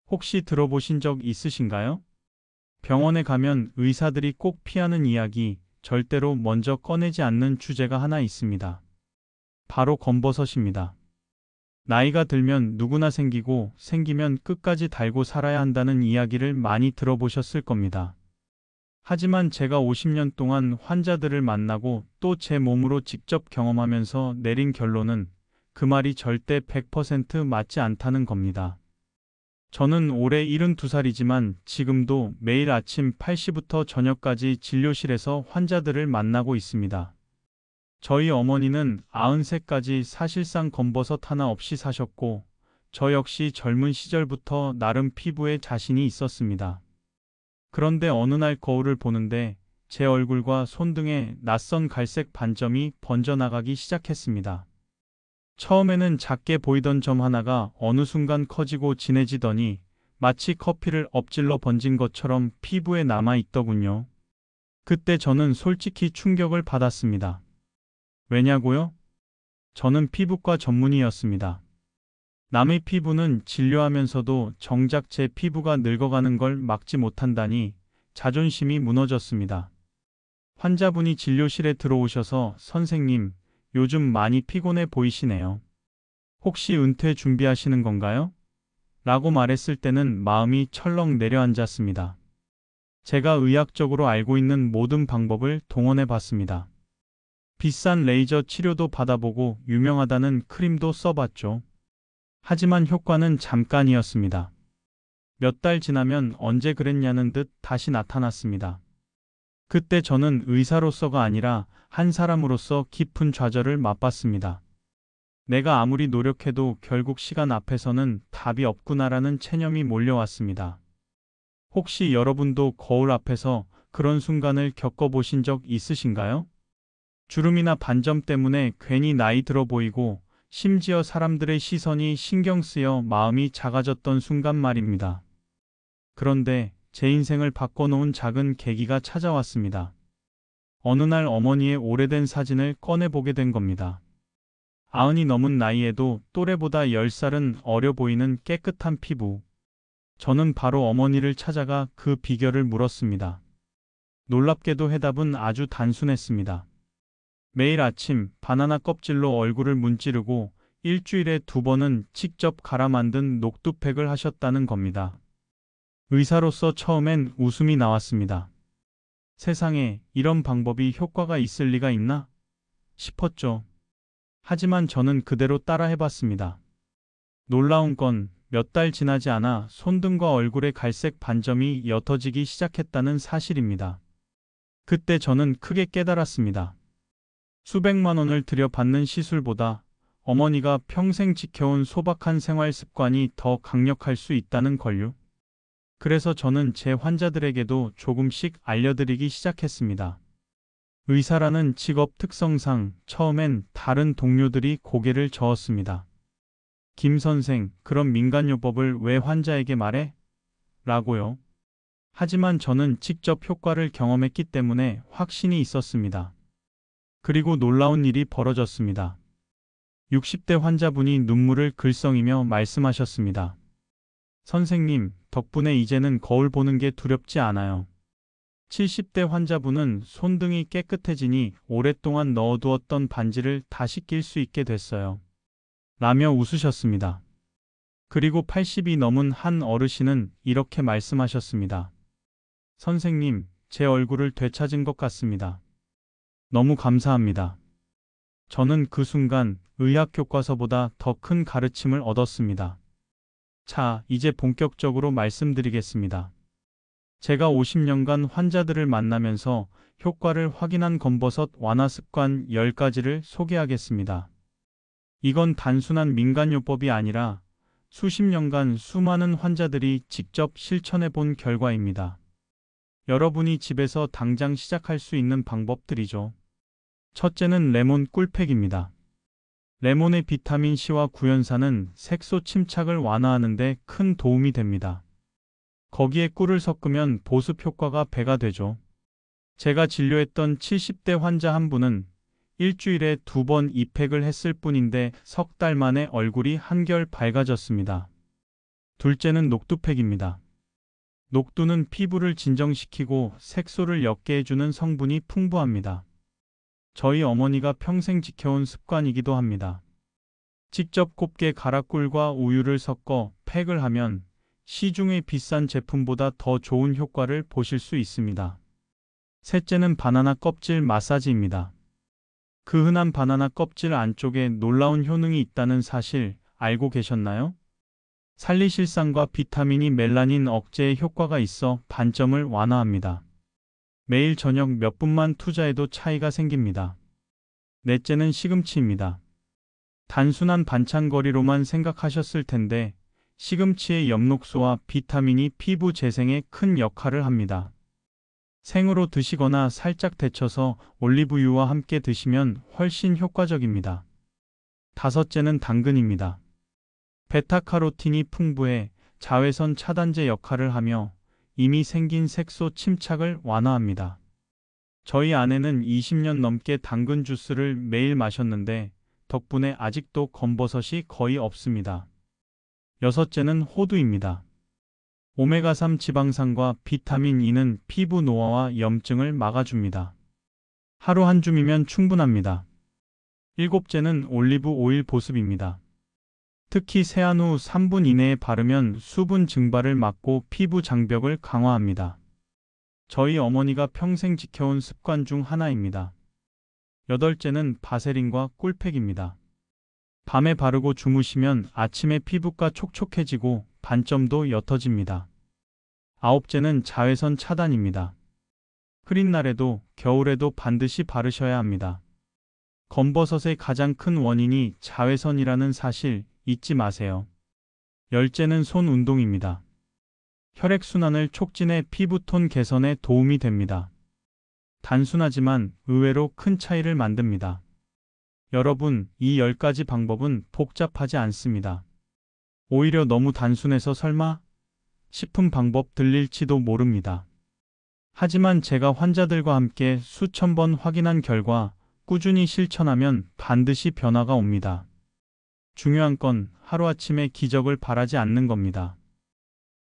혹시 들어보신 적 있으신가요? 병원에 가면 의사들이 꼭 피하는 이야기, 절대로 먼저 꺼내지 않는 주제가 하나 있습니다. 바로 검버섯입니다. 나이가 들면 누구나 생기고 생기면 끝까지 달고 살아야 한다는 이야기를 많이 들어보셨을 겁니다. 하지만 제가 50년 동안 환자들을 만나고 또 제 몸으로 직접 경험하면서 내린 결론은 그 말이 절대 100% 맞지 않다는 겁니다. 저는 올해 72살이지만 지금도 매일 아침 8시부터 저녁까지 진료실에서 환자들을 만나고 있습니다. 저희 어머니는 93까지 사실상 검버섯 하나 없이 사셨고, 저 역시 젊은 시절부터 나름 피부에 자신이 있었습니다. 그런데 어느 날 거울을 보는데 제 얼굴과 손등에 낯선 갈색 반점이 번져나가기 시작했습니다. 처음에는 작게 보이던 점 하나가 어느 순간 커지고 진해지더니 마치 커피를 엎질러 번진 것처럼 피부에 남아 있더군요. 그때 저는 솔직히 충격을 받았습니다. 왜냐고요? 저는 피부과 전문의였습니다. 남의 피부는 진료하면서도 정작 제 피부가 늙어가는 걸 막지 못한다니 자존심이 무너졌습니다. 환자분이 진료실에 들어오셔서 선생님, 요즘 많이 피곤해 보이시네요. 혹시 은퇴 준비하시는 건가요? 라고 말했을 때는 마음이 철렁 내려앉았습니다. 제가 의학적으로 알고 있는 모든 방법을 동원해 봤습니다. 비싼 레이저 치료도 받아보고 유명하다는 크림도 써봤죠. 하지만 효과는 잠깐이었습니다. 몇 달 지나면 언제 그랬냐는 듯 다시 나타났습니다. 그때 저는 의사로서가 아니라 한 사람으로서 깊은 좌절을 맛봤습니다. 내가 아무리 노력해도 결국 시간 앞에서는 답이 없구나라는 체념이 몰려왔습니다. 혹시 여러분도 거울 앞에서 그런 순간을 겪어보신 적 있으신가요? 주름이나 반점 때문에 괜히 나이 들어 보이고 심지어 사람들의 시선이 신경 쓰여 마음이 작아졌던 순간 말입니다. 그런데 제 인생을 바꿔놓은 작은 계기가 찾아왔습니다. 어느 날 어머니의 오래된 사진을 꺼내보게 된 겁니다. 90이 넘은 나이에도 또래보다 10살은 어려 보이는 깨끗한 피부. 저는 바로 어머니를 찾아가 그 비결을 물었습니다. 놀랍게도 해답은 아주 단순했습니다. 매일 아침 바나나 껍질로 얼굴을 문지르고 일주일에 2번은 직접 갈아 만든 녹두팩을 하셨다는 겁니다. 의사로서 처음엔 웃음이 나왔습니다. 세상에 이런 방법이 효과가 있을 리가 있나? 싶었죠. 하지만 저는 그대로 따라 해봤습니다. 놀라운 건 몇 달 지나지 않아 손등과 얼굴의 갈색 반점이 옅어지기 시작했다는 사실입니다. 그때 저는 크게 깨달았습니다. 수백만 원을 들여 받는 시술보다 어머니가 평생 지켜온 소박한 생활 습관이 더 강력할 수 있다는 걸요. 그래서 저는 제 환자들에게도 조금씩 알려드리기 시작했습니다. 의사라는 직업 특성상 처음엔 다른 동료들이 고개를 저었습니다. 김 선생, 그런 민간요법을 왜 환자에게 말해? 라고요. 하지만 저는 직접 효과를 경험했기 때문에 확신이 있었습니다. 그리고 놀라운 일이 벌어졌습니다. 60대 환자분이 눈물을 글썽이며 말씀하셨습니다. 선생님, 덕분에 이제는 거울 보는 게 두렵지 않아요. 70대 환자분은 손등이 깨끗해지니 오랫동안 넣어두었던 반지를 다시 낄 수 있게 됐어요. 라며 웃으셨습니다. 그리고 80이 넘은 한 어르신은 이렇게 말씀하셨습니다. 선생님, 제 얼굴을 되찾은 것 같습니다. 너무 감사합니다. 저는 그 순간 의학 교과서보다 더 큰 가르침을 얻었습니다. 자, 이제 본격적으로 말씀드리겠습니다. 제가 50년간 환자들을 만나면서 효과를 확인한 검버섯 완화 습관 10가지를 소개하겠습니다. 이건 단순한 민간요법이 아니라 수십 년간 수많은 환자들이 직접 실천해 본 결과입니다. 여러분이 집에서 당장 시작할 수 있는 방법들이죠. 첫째는 레몬 꿀팩입니다. 레몬의 비타민C와 구연산은 색소 침착을 완화하는 데 큰 도움이 됩니다. 거기에 꿀을 섞으면 보습 효과가 배가 되죠. 제가 진료했던 70대 환자 한 분은 일주일에 2번 이 팩을 했을 뿐인데 석 달 만에 얼굴이 한결 밝아졌습니다. 둘째는 녹두팩입니다. 녹두는 피부를 진정시키고 색소를 옅게 해주는 성분이 풍부합니다. 저희 어머니가 평생 지켜온 습관이기도 합니다. 직접 곱게 갈아 꿀과 우유를 섞어 팩을 하면 시중의 비싼 제품보다 더 좋은 효과를 보실 수 있습니다. 셋째는 바나나 껍질 마사지입니다. 그 흔한 바나나 껍질 안쪽에 놀라운 효능이 있다는 사실 알고 계셨나요? 살리실산과 비타민이 멜라닌 억제에 효과가 있어 반점을 완화합니다. 매일 저녁 몇 분만 투자해도 차이가 생깁니다. 넷째는 시금치입니다. 단순한 반찬거리로만 생각하셨을 텐데 시금치의 엽록소와 비타민이 피부 재생에 큰 역할을 합니다. 생으로 드시거나 살짝 데쳐서 올리브유와 함께 드시면 훨씬 효과적입니다. 다섯째는 당근입니다. 베타카로틴이 풍부해 자외선 차단제 역할을 하며 이미 생긴 색소 침착을 완화합니다. 저희 아내는 20년 넘게 당근 주스를 매일 마셨는데 덕분에 아직도 검버섯이 거의 없습니다. 여섯째는 호두입니다. 오메가3 지방산과 비타민 E는 피부 노화와 염증을 막아줍니다. 하루 한 줌이면 충분합니다. 일곱째는 올리브 오일 보습입니다. 특히 세안 후 3분 이내에 바르면 수분 증발을 막고 피부 장벽을 강화합니다. 저희 어머니가 평생 지켜온 습관 중 하나입니다. 여덟째는 바세린과 꿀팩입니다. 밤에 바르고 주무시면 아침에 피부가 촉촉해지고 반점도 옅어집니다. 아홉째는 자외선 차단입니다. 흐린 날에도 겨울에도 반드시 바르셔야 합니다. 검버섯의 가장 큰 원인이 자외선이라는 사실 잊지 마세요. 열째는 손 운동입니다. 혈액순환을 촉진해 피부톤 개선에 도움이 됩니다. 단순하지만 의외로 큰 차이를 만듭니다. 여러분, 이 10가지 방법은 복잡하지 않습니다. 오히려 너무 단순해서 설마 싶은 방법 들릴지도 모릅니다. 하지만 제가 환자들과 함께 수천 번 확인한 결과 꾸준히 실천하면 반드시 변화가 옵니다. 중요한 건 하루아침에 기적을 바라지 않는 겁니다.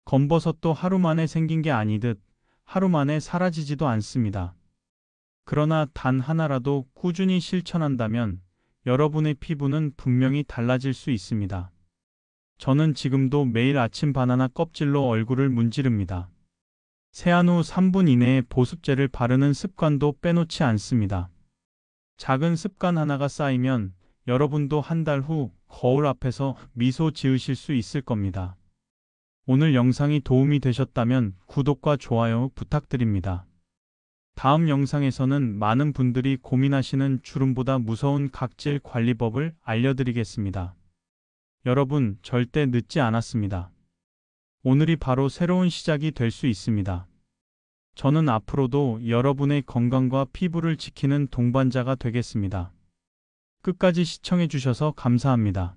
검버섯도 하루 만에 생긴 게 아니듯 하루 만에 사라지지도 않습니다. 그러나 단 하나라도 꾸준히 실천한다면 여러분의 피부는 분명히 달라질 수 있습니다. 저는 지금도 매일 아침 바나나 껍질로 얼굴을 문지릅니다. 세안 후 3분 이내에 보습제를 바르는 습관도 빼놓지 않습니다. 작은 습관 하나가 쌓이면 여러분도 한 달 후 거울 앞에서 미소 지으실 수 있을 겁니다. 오늘 영상이 도움이 되셨다면 구독과 좋아요 부탁드립니다. 다음 영상에서는 많은 분들이 고민하시는 주름보다 무서운 각질 관리법을 알려드리겠습니다. 여러분, 절대 늦지 않았습니다. 오늘이 바로 새로운 시작이 될 수 있습니다. 저는 앞으로도 여러분의 건강과 피부를 지키는 동반자가 되겠습니다. 끝까지 시청해 주셔서 감사합니다.